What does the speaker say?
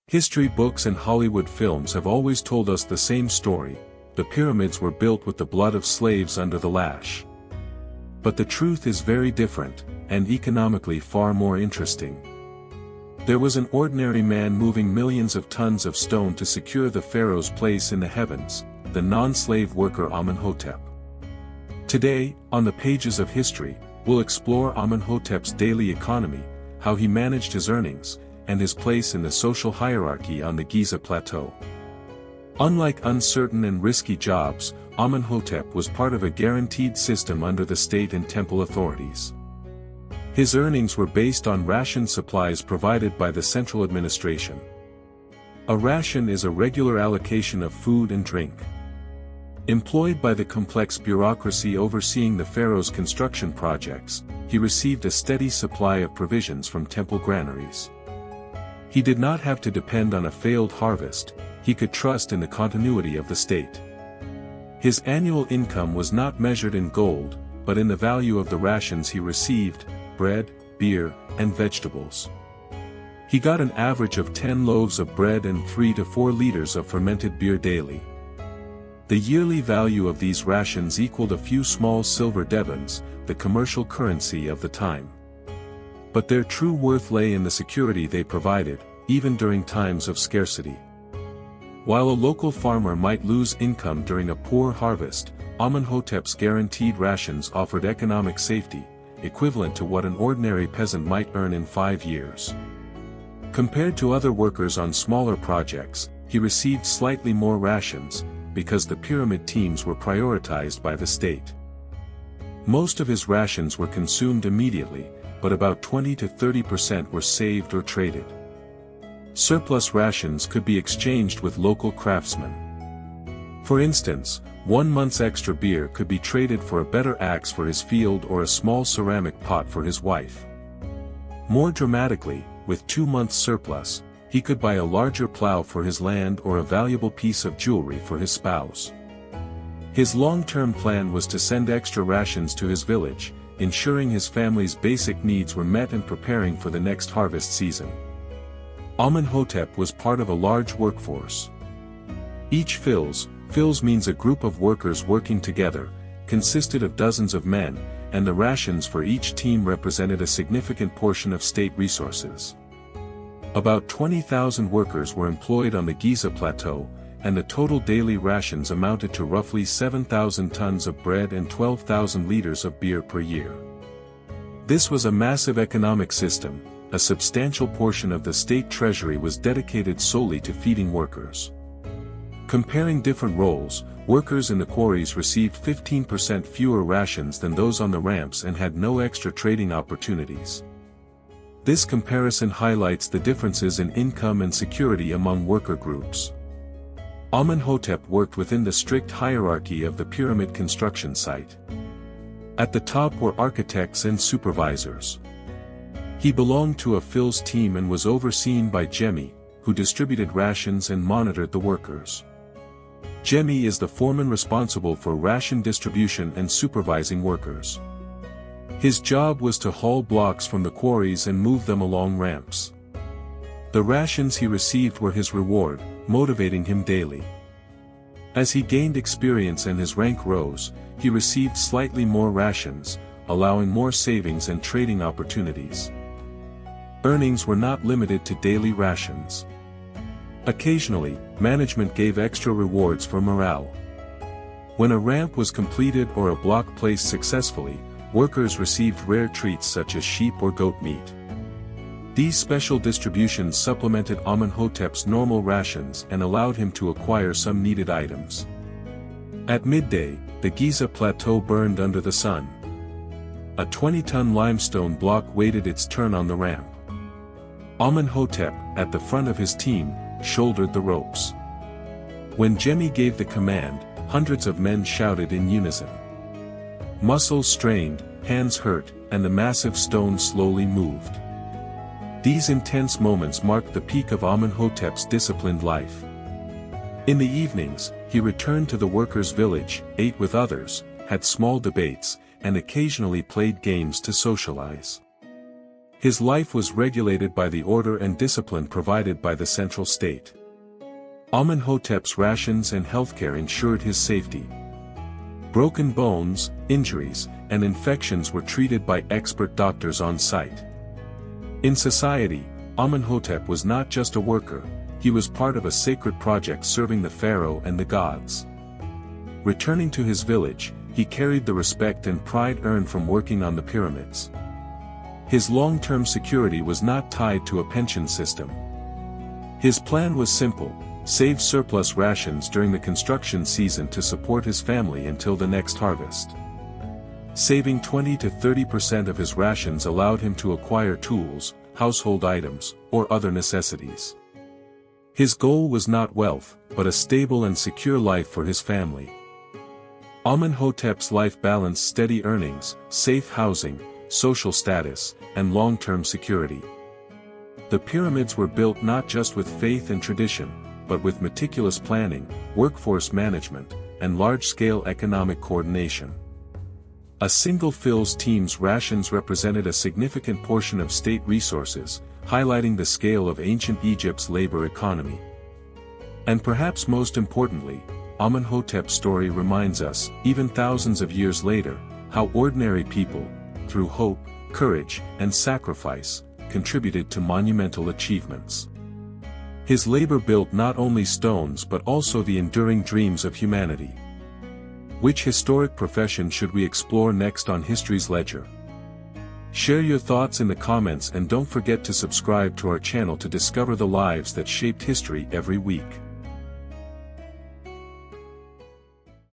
History books and Hollywood films have always told us the same story: the pyramids were built with the blood of slaves under the lash. But the truth is very different, and economically far more interesting. There was an ordinary man moving millions of tons of stone to secure the pharaoh's place in the heavens, the non-slave worker Amenhotep. Today, on the pages of history, we'll explore Amenhotep's daily economy, how he managed his earnings, and his place in the social hierarchy on the Giza Plateau. Unlike uncertain and risky jobs, Amenhotep was part of a guaranteed system under the state and temple authorities. His earnings were based on ration supplies provided by the central administration. A ration is a regular allocation of food and drink. Employed by the complex bureaucracy overseeing the pharaoh's construction projects, he received a steady supply of provisions from temple granaries. He did not have to depend on a failed harvest, he could trust in the continuity of the state. His annual income was not measured in gold, but in the value of the rations he received: bread, beer, and vegetables. He got an average of 10 loaves of bread and 3 to 4 liters of fermented beer daily. The yearly value of these rations equaled a few small silver devons, the commercial currency of the time. But their true worth lay in the security they provided, even during times of scarcity. While a local farmer might lose income during a poor harvest, Amenhotep's guaranteed rations offered economic safety, equivalent to what an ordinary peasant might earn in 5 years. Compared to other workers on smaller projects, he received slightly more rations, because the pyramid teams were prioritized by the state. Most of his rations were consumed immediately, but about 20 to 30% were saved or traded. Surplus rations could be exchanged with local craftsmen. For instance, 1 month's extra beer could be traded for a better axe for his field or a small ceramic pot for his wife. More dramatically, with 2 months' surplus, he could buy a larger plow for his land or a valuable piece of jewelry for his spouse. His long-term plan was to send extra rations to his village, ensuring his family's basic needs were met and preparing for the next harvest season. Amenhotep was part of a large workforce. Each phils means a group of workers working together, consisted of dozens of men, and the rations for each team represented a significant portion of state resources. About 20,000 workers were employed on the Giza Plateau, and the total daily rations amounted to roughly 7,000 tons of bread and 12,000 liters of beer per year. This was a massive economic system. A substantial portion of the state treasury was dedicated solely to feeding workers. Comparing different roles, workers in the quarries received 15% fewer rations than those on the ramps and had no extra trading opportunities. This comparison highlights the differences in income and security among worker groups. Amenhotep worked within the strict hierarchy of the pyramid construction site. At the top were architects and supervisors. He belonged to a phils team and was overseen by Gemi, who distributed rations and monitored the workers. Gemi is the foreman responsible for ration distribution and supervising workers. His job was to haul blocks from the quarries and move them along ramps. The rations he received were his reward, motivating him daily. As he gained experience and his rank rose, he received slightly more rations, allowing more savings and trading opportunities. Earnings were not limited to daily rations. Occasionally, management gave extra rewards for morale. When a ramp was completed or a block placed successfully, workers received rare treats such as sheep or goat meat. These special distributions supplemented Amenhotep's normal rations and allowed him to acquire some needed items. At midday, the Giza Plateau burned under the sun. A 20-ton limestone block waited its turn on the ramp. Amenhotep, at the front of his team, shouldered the ropes. When Gemi gave the command, hundreds of men shouted in unison. Muscles strained, hands hurt, and the massive stone slowly moved. These intense moments marked the peak of Amenhotep's disciplined life. In the evenings, he returned to the workers' village, ate with others, had small debates, and occasionally played games to socialize. His life was regulated by the order and discipline provided by the central state. Amenhotep's rations and healthcare ensured his safety. Broken bones, injuries, and infections were treated by expert doctors on site. In society, Amenhotep was not just a worker, he was part of a sacred project serving the pharaoh and the gods. Returning to his village, he carried the respect and pride earned from working on the pyramids. His long-term security was not tied to a pension system. His plan was simple: save surplus rations during the construction season to support his family until the next harvest. Saving 20 to 30% of his rations allowed him to acquire tools, household items, or other necessities. His goal was not wealth, but a stable and secure life for his family. Amenhotep's life balanced steady earnings, safe housing, social status, and long-term security. The pyramids were built not just with faith and tradition, but with meticulous planning, workforce management, and large-scale economic coordination. A single phil's team's rations represented a significant portion of state resources, highlighting the scale of ancient Egypt's labor economy. And perhaps most importantly, Amenhotep's story reminds us, even thousands of years later, how ordinary people, through hope, courage, and sacrifice, contributed to monumental achievements. His labor built not only stones but also the enduring dreams of humanity. Which historic profession should we explore next on History's Ledger? Share your thoughts in the comments and don't forget to subscribe to our channel to discover the lives that shaped history every week.